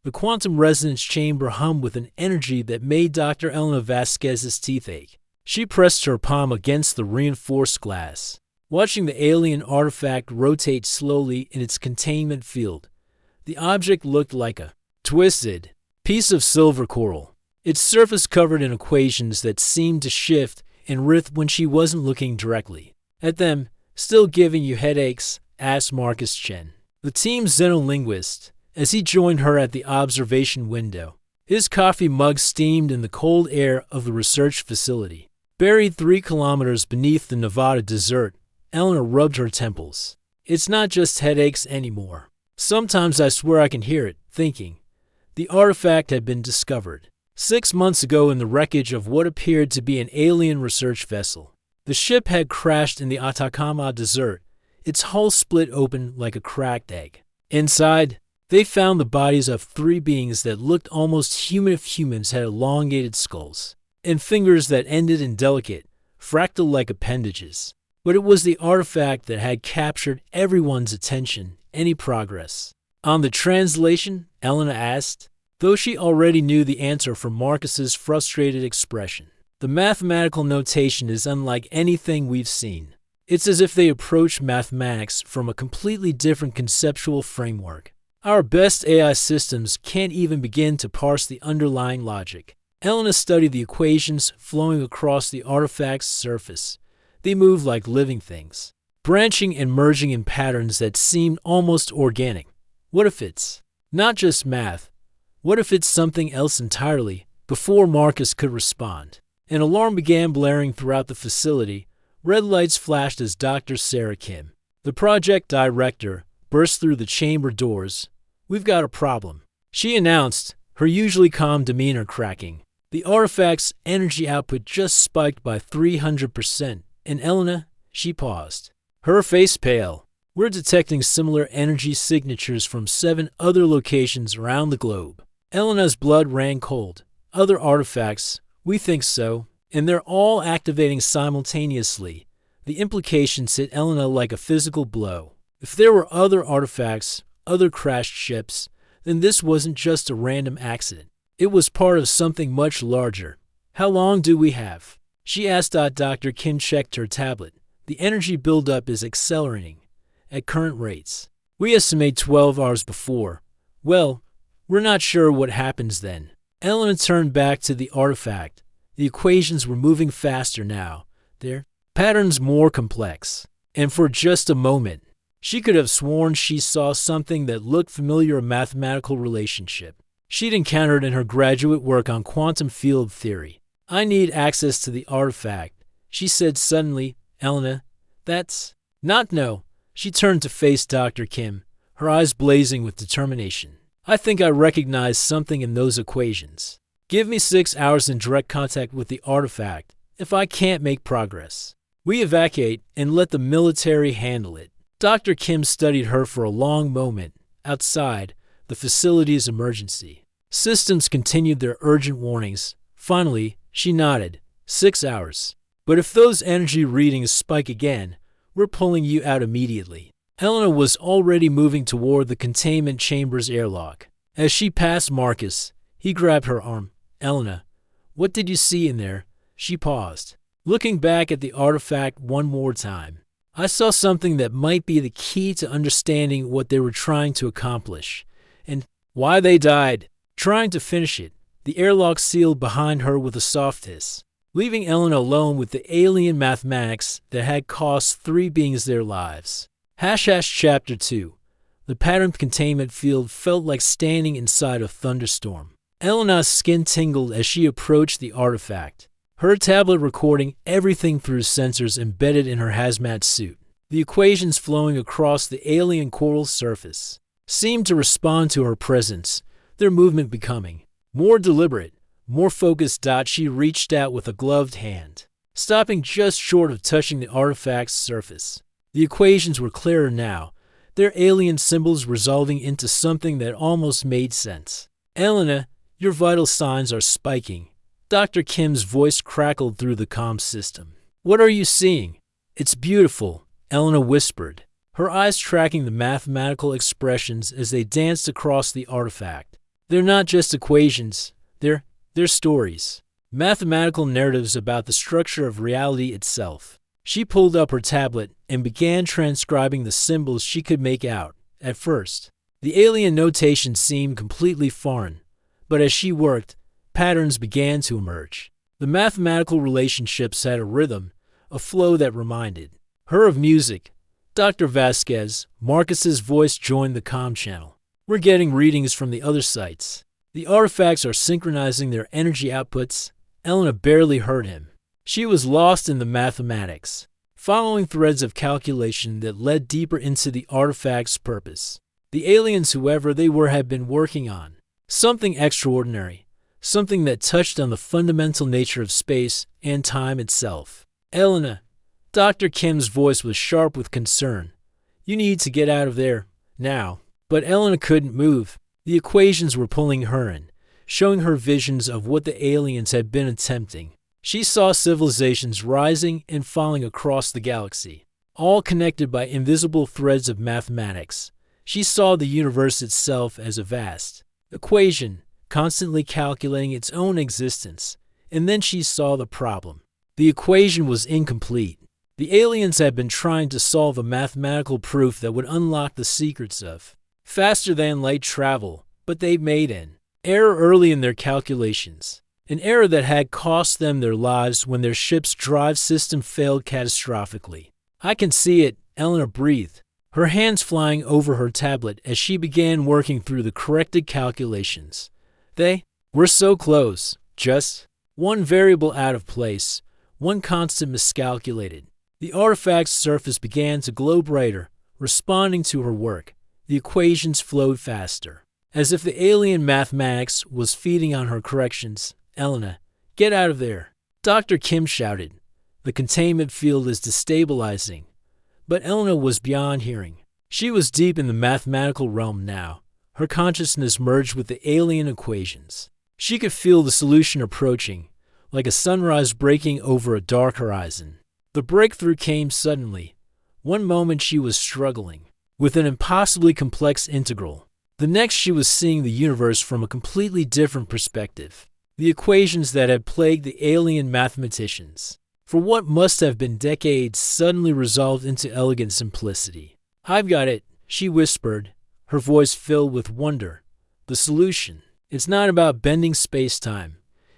The quantum resonance chamber hummed with an energy that made Dr. Elena Vasquez's teeth ache. She pressed her palm against the reinforced glass, watching the alien artifact rotate slowly in its containment field. The object looked like a twisted piece of silver coral, its surface covered in equations that seemed to shift and writhe when she wasn't looking directly at them. "Still giving you headaches?" asked Marcus Chen, the team's xenolinguist, as he joined her at the observation window. His coffee mug steamed in the cold air of the research facility. Buried 3 kilometers beneath the Nevada desert, Eleanor rubbed her temples. "It's not just headaches anymore. Sometimes I swear I can hear it, thinking." The artifact had been discovered 6 months ago in the wreckage of what appeared to be an alien research vessel. The ship had crashed in the Atacama Desert, its hull split open like a cracked egg. Inside, they found the bodies of 3 beings that looked almost human if humans had elongated skulls, and fingers that ended in delicate, fractal-like appendages. But it was the artifact that had captured everyone's attention. "Any progress on the translation?" Elena asked, though she already knew the answer from Marcus's frustrated expression. "The mathematical notation is unlike anything we've seen. It's as if they approach mathematics from a completely different conceptual framework. Our best AI systems can't even begin to parse the underlying logic." Elena studied the equations flowing across the artifact's surface. They moved like living things, branching and merging in patterns that seemed almost organic. "What if it's not just math? What if it's something else entirely?" Before Marcus could respond, an alarm began blaring throughout the facility. Red lights flashed as Dr. Sarah Kim, the project director, burst through the chamber doors. "We've got a problem," she announced, her usually calm demeanor cracking. The artifact's energy output just spiked by 300%, and Elena, she paused, her face pale. "We're detecting similar energy signatures from 7 other locations around the globe." Elena's blood ran cold. "Other artifacts? We think so. And they're all activating simultaneously." The implications hit Elena like a physical blow. If there were other artifacts, other crashed ships, then this wasn't just a random accident. It was part of something much larger. "How long do we have?" she asked. Dr. Kim checked her tablet. "The energy buildup is accelerating at current rates. We estimate 12 hours before. Well, we're not sure what happens then." Elena turned back to the artifact. The equations were moving faster now, their patterns more complex. And for just a moment, she could have sworn she saw something that looked familiar, a mathematical relationship she'd encountered in her graduate work on quantum field theory. "I need access to the artifact," she said suddenly. "Elena, that's not no." She turned to face Dr. Kim, her eyes blazing with determination. "I think I recognize something in those equations. Give me 6 hours in direct contact with the artifact. If I can't make progress, we evacuate and let the military handle it." Dr. Kim studied her for a long moment. Outside, the facility's emergency systems continued their urgent warnings. Finally, she nodded. 6 hours. But if those energy readings spike again, we're pulling you out immediately." Elena was already moving toward the containment chamber's airlock. As she passed Marcus, he grabbed her arm. "Elena, what did you see in there?" She paused, looking back at the artifact one more time. "I saw something that might be the key to understanding what they were trying to accomplish, and why they died trying to finish it." The airlock sealed behind her with a soft hiss, leaving Elena alone with the alien mathematics that had cost 3 beings their lives. Chapter 2. The patterned containment field felt like standing inside a thunderstorm. Elena's skin tingled as she approached the artifact, her tablet recording everything through sensors embedded in her hazmat suit. The equations flowing across the alien coral surface seemed to respond to her presence, their movement becoming more deliberate, more focused. She reached out with a gloved hand, stopping just short of touching the artifact's surface. The equations were clearer now, their alien symbols resolving into something that almost made sense. "Elena, your vital signs are spiking." Dr. Kim's voice crackled through the comm system. "What are you seeing?" "It's beautiful," Elena whispered, her eyes tracking the mathematical expressions as they danced across the artifact. They're not just equations, they're stories. Mathematical narratives about the structure of reality itself. She pulled up her tablet and began transcribing the symbols she could make out. At first, the alien notation seemed completely foreign, but as she worked, patterns began to emerge. The mathematical relationships had a rhythm, a flow that reminded her of music. Dr. Vasquez, Marcus's voice joined the comm channel. We're getting readings from the other sites. The artifacts are synchronizing their energy outputs. Elena barely heard him. She was lost in the mathematics, following threads of calculation that led deeper into the artifact's purpose. The aliens, whoever they were, had been working on something extraordinary, something that touched on the fundamental nature of space and time itself. Elena, Dr. Kim's voice was sharp with concern. You need to get out of there, now. But Elena couldn't move. The equations were pulling her in, showing her visions of what the aliens had been attempting. She saw civilizations rising and falling across the galaxy, all connected by invisible threads of mathematics. She saw the universe itself as a vast equation, constantly calculating its own existence. And then she saw the problem. The equation was incomplete. The aliens had been trying to solve a mathematical proof that would unlock the secrets of faster-than-light travel, but they made an error early in their calculations, an error that had cost them their lives when their ship's drive system failed catastrophically. I can see it, Elena breathed, her hands flying over her tablet as she began working through the corrected calculations. They were so close, just one variable out of place, one constant miscalculated. The artifact's surface began to glow brighter, responding to her work. The equations flowed faster, as if the alien mathematics was feeding on her corrections. Elena, get out of there, Dr. Kim shouted. The containment field is destabilizing. But Elena was beyond hearing. She was deep in the mathematical realm now. Her consciousness merged with the alien equations. She could feel the solution approaching, like a sunrise breaking over a dark horizon. The breakthrough came suddenly. One moment she was struggling with an impossibly complex integral. The next she was seeing the universe from a completely different perspective. The equations that had plagued the alien mathematicians for what must have been decades suddenly resolved into elegant simplicity. I've got it, she whispered, her voice filled with wonder. The solution. It's not about bending space-time.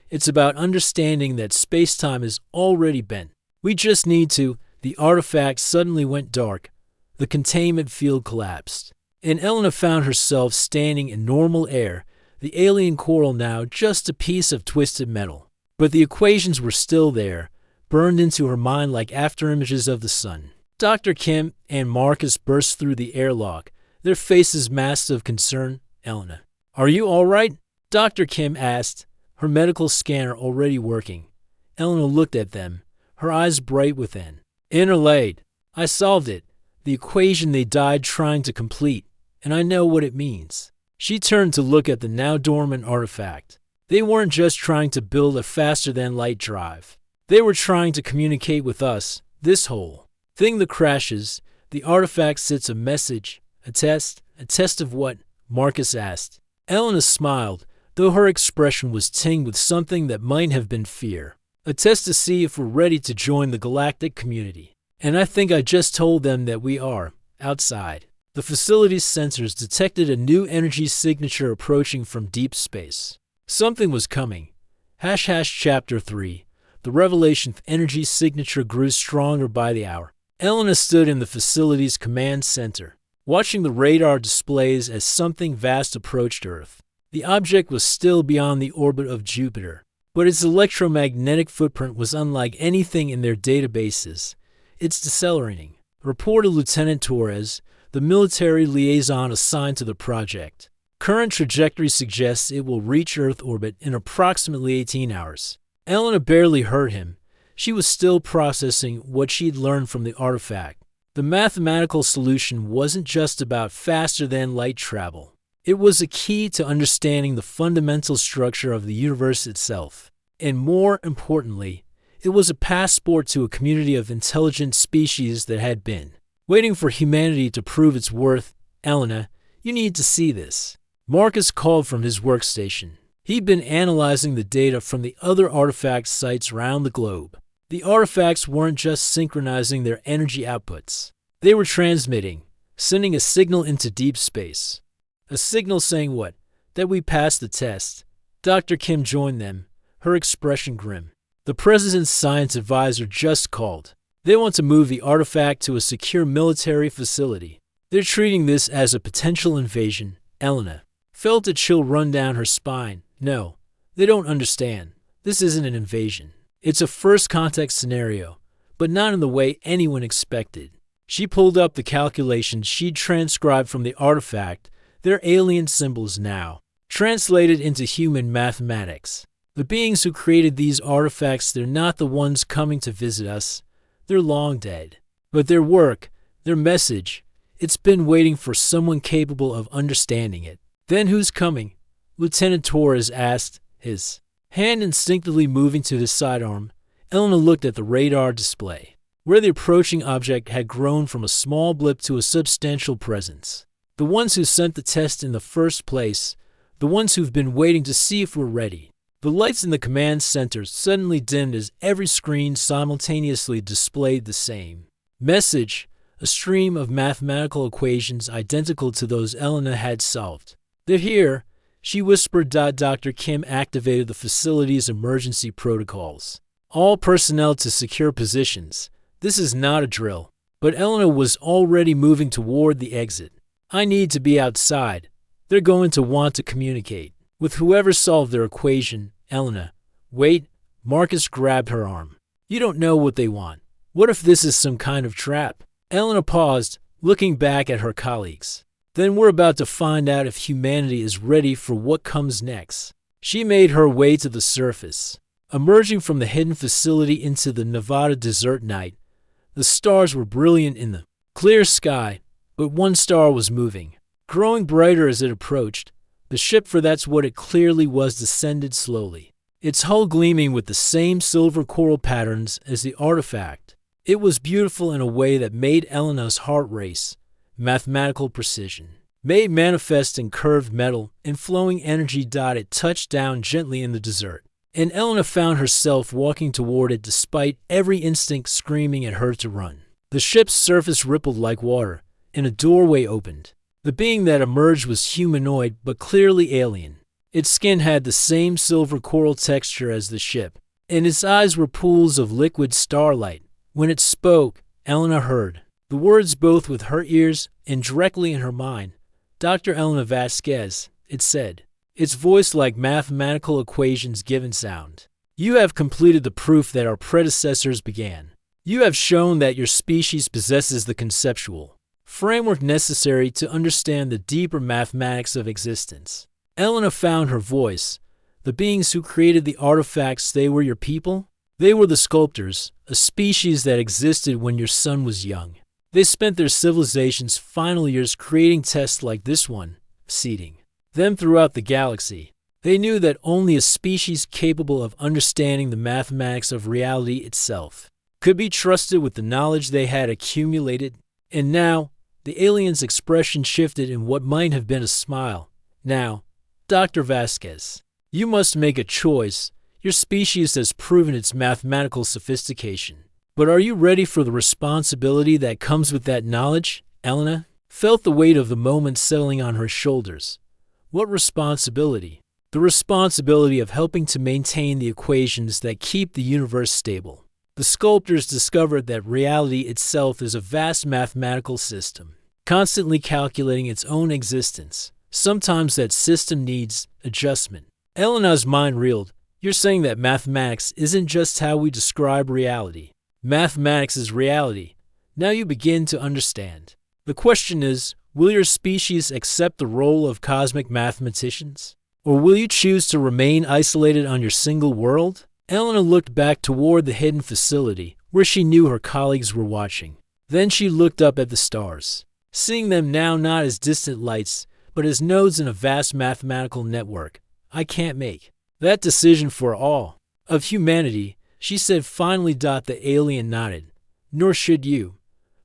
It's about understanding that space-time is already bent. We just need to. The artifact suddenly went dark. The containment field collapsed, and Elena found herself standing in normal air, the alien coral now just a piece of twisted metal. But the equations were still there, burned into her mind like afterimages of the sun. Dr. Kim and Marcus burst through the airlock, their faces masked of concern. Elena, are you all right? Dr. Kim asked, her medical scanner already working. Elena looked at them, her eyes bright within. Interlaid. I solved it. The equation they died trying to complete, and I know what it means. She turned to look at the now dormant artifact. They weren't just trying to build a faster-than-light drive. They were trying to communicate with us, this whole thing that crashes. The artifact sits a message, a test of what? Marcus asked. Elena smiled, though her expression was tinged with something that might have been fear. A test to see if we're ready to join the galactic community. And I think I just told them that we are, outside. The facility's sensors detected a new energy signature approaching from deep space. Something was coming. Chapter 3. The Revelation's energy signature grew stronger by the hour. Elena stood in the facility's command center, watching the radar displays as something vast approached Earth. The object was still beyond the orbit of Jupiter, but its electromagnetic footprint was unlike anything in their databases. It's decelerating, reported Lieutenant Torres, the military liaison assigned to the project. Current trajectory suggests it will reach Earth orbit in approximately 18 hours. Elena barely heard him. She was still processing what she'd learned from the artifact. The mathematical solution wasn't just about faster-than-light travel. It was a key to understanding the fundamental structure of the universe itself. And more importantly, it was a passport to a community of intelligent species that had been waiting for humanity to prove its worth. Elena, you need to see this. Marcus called from his workstation. He'd been analyzing the data from the other artifact sites around the globe. The artifacts weren't just synchronizing their energy outputs. They were transmitting, sending a signal into deep space. A signal saying what? That we passed the test. Dr. Kim joined them, her expression grim. The president's science advisor just called. They want to move the artifact to a secure military facility. They're treating this as a potential invasion. Elena felt a chill run down her spine. No, they don't understand. This isn't an invasion. It's a first contact scenario, but not in the way anyone expected. She pulled up the calculations she'd transcribed from the artifact. They're alien symbols now, translated into human mathematics. The beings who created these artifacts, they're not the ones coming to visit us. They're long dead. But their work, their message, it's been waiting for someone capable of understanding it. Then who's coming? Lieutenant Torres asked, his hand instinctively moving to his sidearm. Elena looked at the radar display, where the approaching object had grown from a small blip to a substantial presence. The ones who sent the test in the first place, the ones who've been waiting to see if we're ready. The lights in the command center suddenly dimmed as every screen simultaneously displayed the same message, a stream of mathematical equations identical to those Elena had solved. They're here, she whispered. Dr. Kim activated the facility's emergency protocols. All personnel to secure positions. This is not a drill. But Elena was already moving toward the exit. I need to be outside. They're going to want to communicate with whoever solved their equation. Elena, wait. Marcus grabbed her arm. You don't know what they want. What if this is some kind of trap? Elena paused, looking back at her colleagues. Then we're about to find out if humanity is ready for what comes next. She made her way to the surface, emerging from the hidden facility into the Nevada desert night. The stars were brilliant in the clear sky, but one star was moving, growing brighter as it approached. The ship, for that's what it clearly was, descended slowly, its hull gleaming with the same silver coral patterns as the artifact. It was beautiful in a way that made Elena's heart race. Mathematical precision, made manifest in curved metal and flowing energy. It touched down gently in the desert, and Elena found herself walking toward it despite every instinct screaming at her to run. The ship's surface rippled like water, and a doorway opened. The being that emerged was humanoid, but clearly alien. Its skin had the same silver coral texture as the ship, and its eyes were pools of liquid starlight. When it spoke, Elena heard the words both with her ears and directly in her mind. Dr. Elena Vasquez, it said, its voice like mathematical equations given sound. You have completed the proof that our predecessors began. You have shown that your species possesses the conceptual framework necessary to understand the deeper mathematics of existence. Elena found her voice. The beings who created the artifacts, they were your people? They were the sculptors, a species that existed when your son was young. They spent their civilization's final years creating tests like this one, seeding them throughout the galaxy. They knew that only a species capable of understanding the mathematics of reality itself could be trusted with the knowledge they had accumulated. And now, the alien's expression shifted in what might have been a smile. Now, Dr. Vasquez, you must make a choice. Your species has proven its mathematical sophistication. But are you ready for the responsibility that comes with that knowledge? Elena felt the weight of the moment settling on her shoulders. What responsibility? The responsibility of helping to maintain the equations that keep the universe stable. The sculptors discovered that reality itself is a vast mathematical system, constantly calculating its own existence. Sometimes that system needs adjustment. Elena's mind reeled. You're saying that mathematics isn't just how we describe reality. Mathematics is reality. Now you begin to understand. The question is, will your species accept the role of cosmic mathematicians? Or will you choose to remain isolated on your single world? Elena looked back toward the hidden facility, where she knew her colleagues were watching. Then she looked up at the stars, seeing them now not as distant lights, but as nodes in a vast mathematical network. I can't make that decision for all of humanity, she said finally. The alien nodded. Nor should you.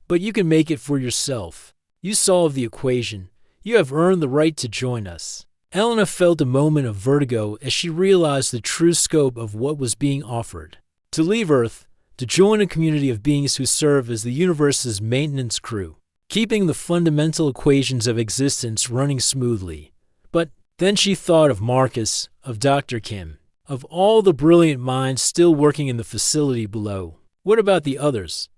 But you can make it for yourself. You solved the equation. You have earned the right to join us. Elena felt a moment of vertigo as she realized the true scope of what was being offered. To leave Earth, to join a community of beings who serve as the universe's maintenance crew, keeping the fundamental equations of existence running smoothly. But then she thought of Marcus, of Dr. Kim, of all the brilliant minds still working in the facility below. What about the others?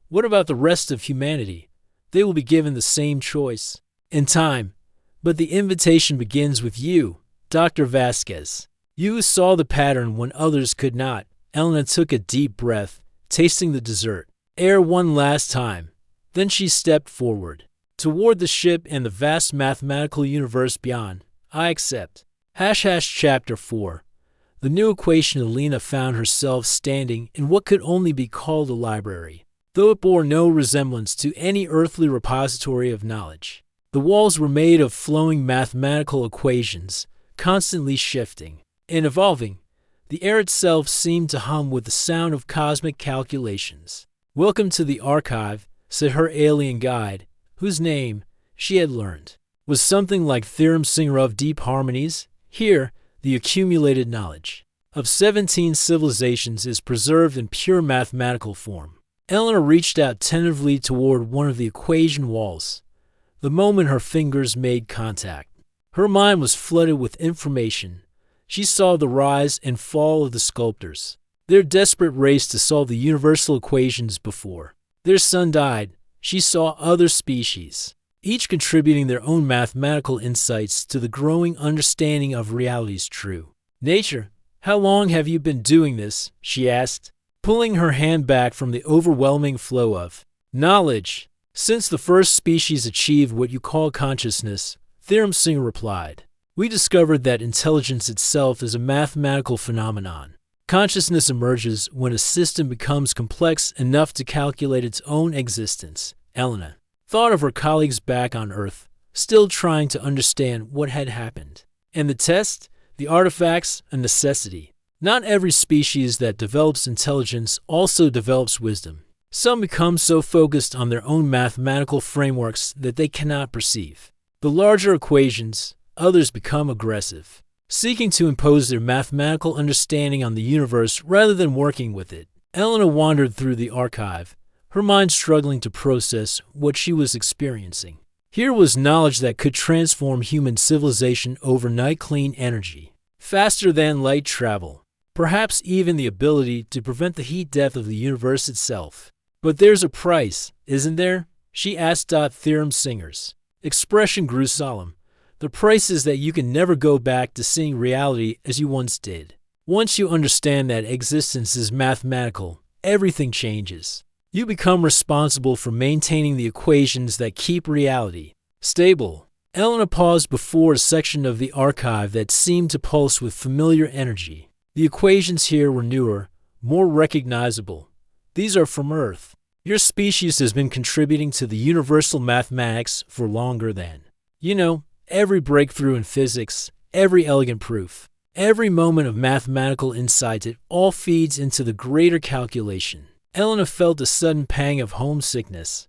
What about the rest of humanity? They will be given the same choice. In time. But the invitation begins with you, Dr. Vasquez. You saw the pattern when others could not. Elena took a deep breath, tasting the dessert. Air one last time. Then she stepped forward. Toward the ship and the vast mathematical universe beyond. I accept. Chapter 4. The new equation. Elena found herself standing in what could only be called a library, though it bore no resemblance to any earthly repository of knowledge. The walls were made of flowing mathematical equations, constantly shifting and evolving. The air itself seemed to hum with the sound of cosmic calculations. Welcome to the archive, said her alien guide, whose name, she had learned, was something like Theorem Singer of Deep Harmonies. Here, the accumulated knowledge of 17 civilizations is preserved in pure mathematical form. Elena reached out tentatively toward one of the equation walls. The moment her fingers made contact, her mind was flooded with information. She saw the rise and fall of the sculptors, their desperate race to solve the universal equations before their sun died. She saw other species, each contributing their own mathematical insights to the growing understanding of reality's true nature. How long have you been doing this? She asked, pulling her hand back from the overwhelming flow of knowledge. Since the first species achieved what you call consciousness, Theorem Singer replied. We discovered that intelligence itself is a mathematical phenomenon. Consciousness emerges when a system becomes complex enough to calculate its own existence. Elena thought of her colleagues back on Earth, still trying to understand what had happened. And the test? The artifacts? A necessity. Not every species that develops intelligence also develops wisdom. Some become so focused on their own mathematical frameworks that they cannot perceive the larger equations. Others become aggressive, seeking to impose their mathematical understanding on the universe rather than working with it. Elena wandered through the archive, her mind struggling to process what she was experiencing. Here was knowledge that could transform human civilization overnight. Clean energy, faster than light travel, perhaps even the ability to prevent the heat death of the universe itself. But there's a price, isn't there? She asked. Theorem Singer's expression grew solemn. The price is that you can never go back to seeing reality as you once did. Once you understand that existence is mathematical, everything changes. You become responsible for maintaining the equations that keep reality stable. Elena paused before a section of the archive that seemed to pulse with familiar energy. The equations here were newer, more recognizable. These are from Earth. Your species has been contributing to the universal mathematics for longer than, every breakthrough in physics, every elegant proof, every moment of mathematical insight, it all feeds into the greater calculation. Elena felt a sudden pang of homesickness.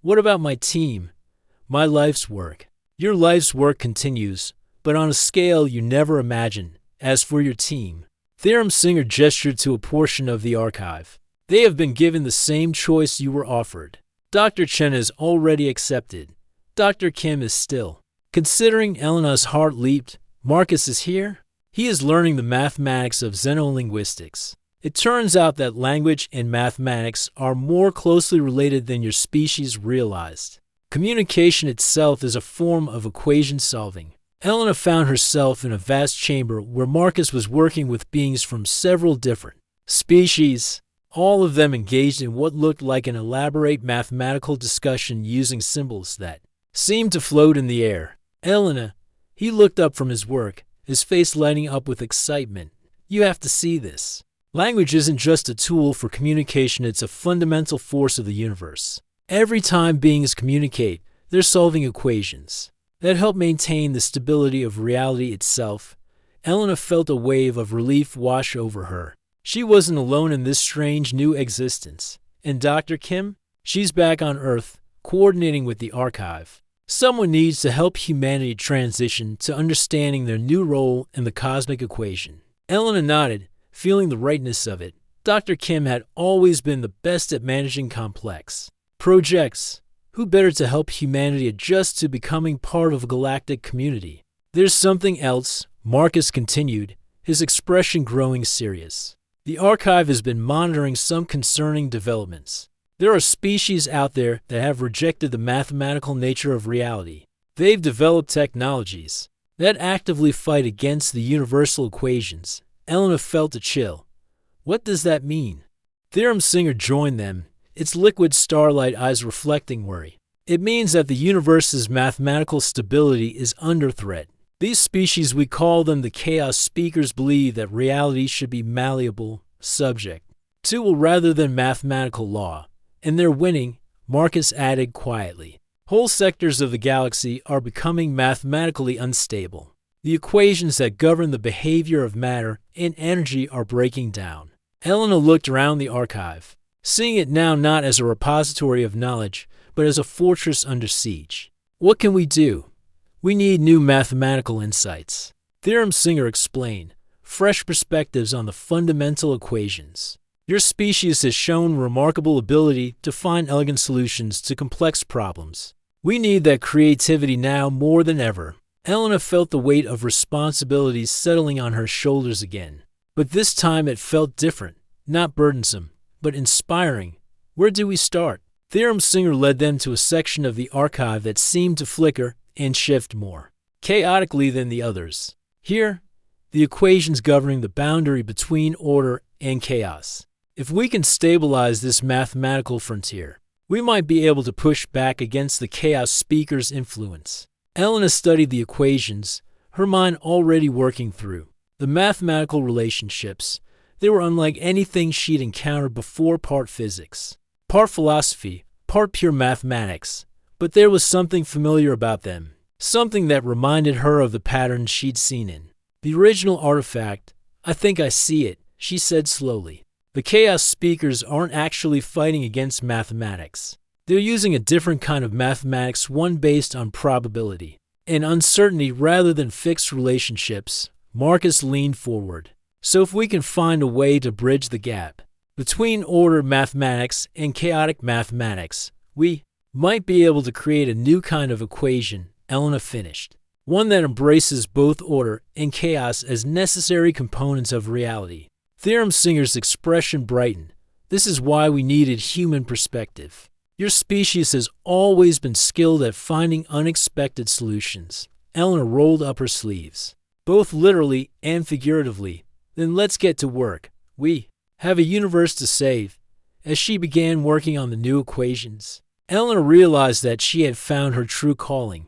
What about my team? My life's work? Your life's work continues, but on a scale you never imagined. As for your team, Theorem Singer gestured to a portion of the archive. They have been given the same choice you were offered. Dr. Chen has already accepted. Dr. Kim is still considering. Elena's heart leaped. Marcus is here? He is learning the mathematics of xenolinguistics. It turns out that language and mathematics are more closely related than your species realized. Communication itself is a form of equation solving. Elena found herself in a vast chamber where Marcus was working with beings from several different species, all of them engaged in what looked like an elaborate mathematical discussion using symbols that seemed to float in the air. Elena, he looked up from his work, his face lighting up with excitement. You have to see this. Language isn't just a tool for communication, it's a fundamental force of the universe. Every time beings communicate, they're solving equations that help maintain the stability of reality itself. Elena felt a wave of relief wash over her. She wasn't alone in this strange new existence. And Dr. Kim? She's back on Earth, coordinating with the archive. Someone needs to help humanity transition to understanding their new role in the cosmic equation. Elena nodded, feeling the rightness of it. Dr. Kim had always been the best at managing complex projects. Who better to help humanity adjust to becoming part of a galactic community? There's something else, Marcus continued, his expression growing serious. The archive has been monitoring some concerning developments. There are species out there that have rejected the mathematical nature of reality. They've developed technologies that actively fight against the universal equations. Elena felt a chill. What does that mean? Theorem Singer joined them, its liquid starlight eyes reflecting worry. It means that the universe's mathematical stability is under threat. These species, we call them the Chaos Speakers, believe that reality should be malleable, subject to will rather than mathematical law. And they're winning, Marcus added quietly. Whole sectors of the galaxy are becoming mathematically unstable. The equations that govern the behavior of matter and energy are breaking down. Elena looked around the archive, seeing it now not as a repository of knowledge, but as a fortress under siege. What can we do? We need new mathematical insights. Theorem Singer explained, fresh perspectives on the fundamental equations. Your species has shown remarkable ability to find elegant solutions to complex problems. We need that creativity now more than ever. Elena felt the weight of responsibilities settling on her shoulders again. But this time it felt different, not burdensome, but inspiring. Where do we start? Theorem Singer led them to a section of the archive that seemed to flicker and shift more chaotically than the others. Here, the equations governing the boundary between order and chaos. If we can stabilize this mathematical frontier, we might be able to push back against the Chaos Speaker's influence. Elena studied the equations, her mind already working through the mathematical relationships. They were unlike anything she'd encountered before, part physics, part philosophy, part pure mathematics. But there was something familiar about them, something that reminded her of the patterns she'd seen in the original artifact. I think I see it, she said slowly. The Chaos Speakers aren't actually fighting against mathematics. They're using a different kind of mathematics, one based on probability and uncertainty rather than fixed relationships. Marcus leaned forward. So if we can find a way to bridge the gap between order mathematics and chaotic mathematics, we might be able to create a new kind of equation, Elena finished. One that embraces both order and chaos as necessary components of reality. Theorem Singer's expression brightened. This is why we needed human perspective. Your species has always been skilled at finding unexpected solutions. Elena rolled up her sleeves, both literally and figuratively. Then let's get to work. We have a universe to save. As she began working on the new equations, Elena realized that she had found her true calling,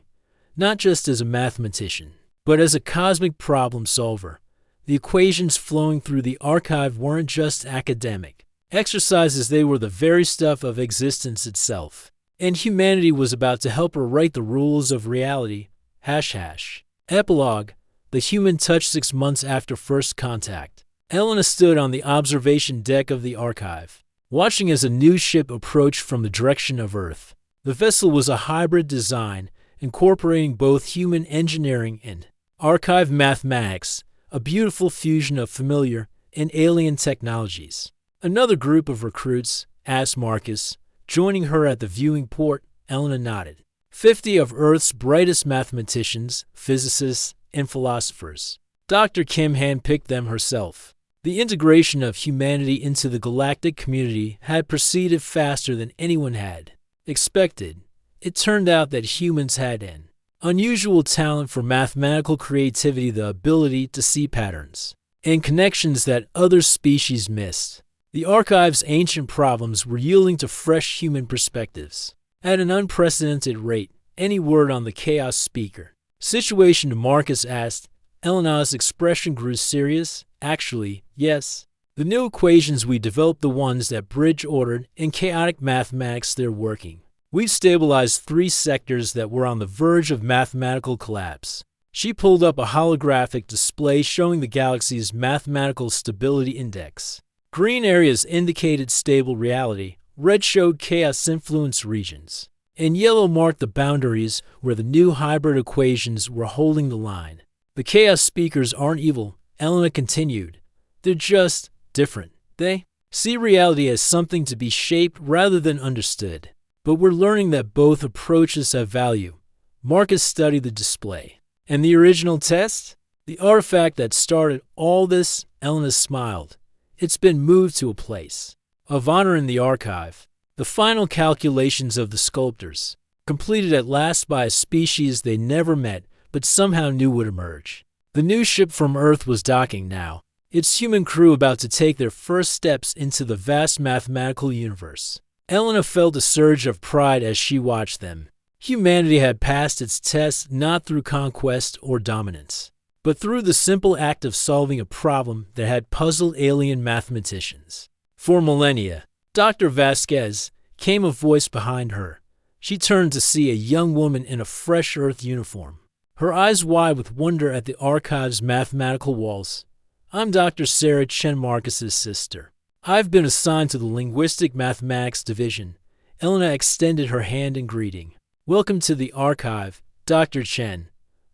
not just as a mathematician, but as a cosmic problem solver. The equations flowing through the archive weren't just academic exercises, they were the very stuff of existence itself. And humanity was about to help her write the rules of reality. #. Epilogue. The human touch 6 months after first contact. Elena stood on the observation deck of the archive, watching as a new ship approached from the direction of Earth. The vessel was a hybrid design, incorporating both human engineering and archive mathematics, a beautiful fusion of familiar and alien technologies. Another group of recruits, asked Marcus, joining her at the viewing port. Elena nodded. 50 of Earth's brightest mathematicians, physicists, and philosophers. Dr. Kim handpicked them herself. The integration of humanity into the galactic community had proceeded faster than anyone had expected. It turned out that humans had an unusual talent for mathematical creativity, the ability to see patterns and connections that other species missed. The archive's ancient problems were yielding to fresh human perspectives at an unprecedented rate. Any word on the Chaos Speaker situation? Marcus asked. Elena's expression grew serious. Actually, yes. The new equations we developed, the ones that bridge ordered and chaotic mathematics, they're working. We've stabilized 3 sectors that were on the verge of mathematical collapse. She pulled up a holographic display showing the galaxy's mathematical stability index. Green areas indicated stable reality, red showed chaos-influenced regions, and yellow marked the boundaries where the new hybrid equations were holding the line. The Chaos Speakers aren't evil, Elena continued. They're just different. They see reality as something to be shaped rather than understood. But we're learning that both approaches have value. Marcus studied the display. And the original test? The artifact that started all this, Elena smiled. It's been moved to a place of honor in the archive. The final calculations of the sculptors, completed at last by a species they never met but somehow knew would emerge. The new ship from Earth was docking now, its human crew about to take their first steps into the vast mathematical universe. Elena felt a surge of pride as she watched them. Humanity had passed its test not through conquest or dominance, but through the simple act of solving a problem that had puzzled alien mathematicians. For millennia, Dr. Vasquez, came a voice behind her. She turned to see a young woman in a fresh Earth uniform, her eyes wide with wonder at the archive's mathematical walls. I'm Dr. Sarah Chen Marcus's sister. I've been assigned to the Linguistic Mathematics Division. Elena extended her hand in greeting. Welcome to the archive, Dr. Chen.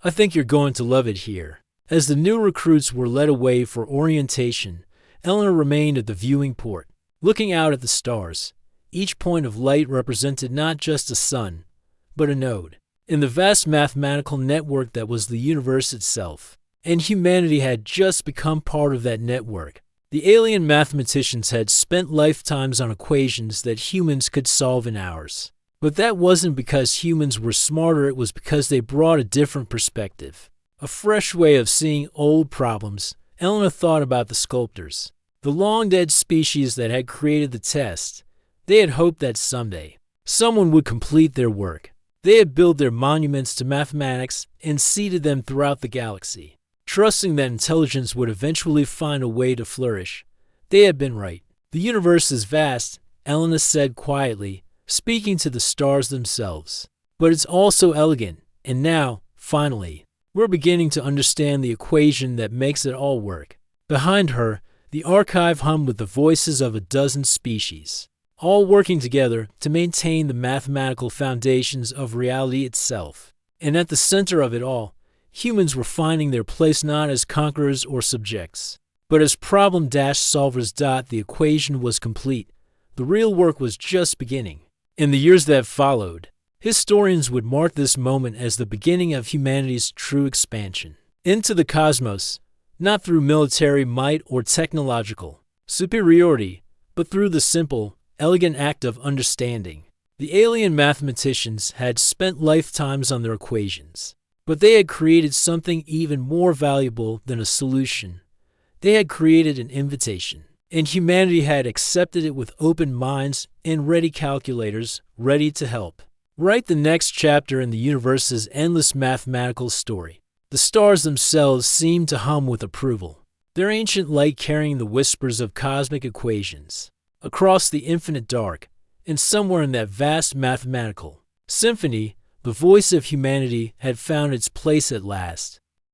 I think you're going to love it here. As the new recruits were led away for orientation, Elena remained at the viewing port, looking out at the stars. Each point of light represented not just a sun, but a node in the vast mathematical network that was the universe itself. And humanity had just become part of that network. The alien mathematicians had spent lifetimes on equations that humans could solve in hours. But that wasn't because humans were smarter, it was because they brought a different perspective. A fresh way of seeing old problems. Elena thought about the sculptors, the long-dead species that had created the test. They had hoped that someday, someone would complete their work. They had built their monuments to mathematics and seeded them throughout the galaxy, trusting that intelligence would eventually find a way to flourish. They had been right. The universe is vast, Elena said quietly, speaking to the stars themselves. But it's also elegant, and now, finally, we're beginning to understand the equation that makes it all work. Behind her, the archive hummed with the voices of a dozen species, all working together to maintain the mathematical foundations of reality itself. And at the center of it all, humans were finding their place not as conquerors or subjects, but as problem-solvers. The equation was complete. The real work was just beginning. In the years that followed, historians would mark this moment as the beginning of humanity's true expansion into the cosmos, not through military might or technological superiority, but through the simple, elegant act of understanding. The alien mathematicians had spent lifetimes on their equations, but they had created something even more valuable than a solution. They had created an invitation, and humanity had accepted it with open minds and ready calculators, ready to help. Write the next chapter in the universe's endless mathematical story. The stars themselves seemed to hum with approval, their ancient light carrying the whispers of cosmic equations across the infinite dark. And somewhere in that vast mathematical symphony, the voice of humanity had found its place at last.